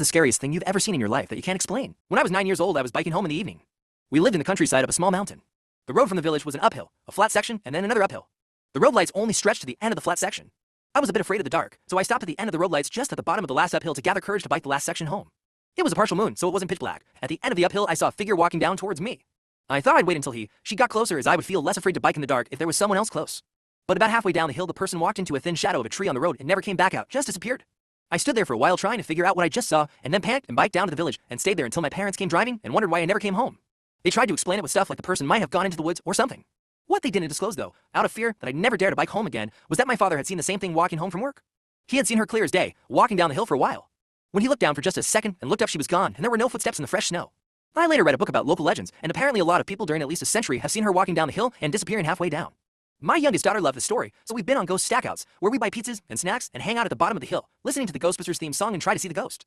the scariest thing you've ever seen in your life that you can't explain? When I was 9 years old, I was biking home in the evening. We lived in the countryside up a small mountain. The road from the village was an uphill, a flat section, and then another uphill. The road lights only stretched to the end of the flat section. I was a bit afraid of the dark, so I stopped at the end of the road lights just at the bottom of the last uphill to gather courage to bike the last section home. It was a partial moon, so it wasn't pitch black. At the end of the uphill, I saw a figure walking down towards me. I thought I'd wait until she got closer, as I would feel less afraid to bike in the dark if there was someone else close. But about halfway down the hill, the person walked into a thin shadow of a tree on the road and never came back out, just disappeared. I stood there for a while trying to figure out what I just saw, and then panicked and biked down to the village and stayed there until my parents came driving and wondered why I never came home. They tried to explain it with stuff like the person might have gone into the woods or something. What they didn't disclose, though, out of fear that I'd never dare to bike home again, was that my father had seen the same thing walking home from work. He had seen her clear as day, walking down the hill for a while. When he looked down for just a second and looked up, she was gone, and there were no footsteps in the fresh snow. I later read a book about local legends, and apparently a lot of people during at least a century have seen her walking down the hill and disappearing halfway down. My youngest daughter loved the story, so we've been on ghost stackouts, where we buy pizzas and snacks and hang out at the bottom of the hill, listening to the Ghostbusters theme song and try to see the ghost.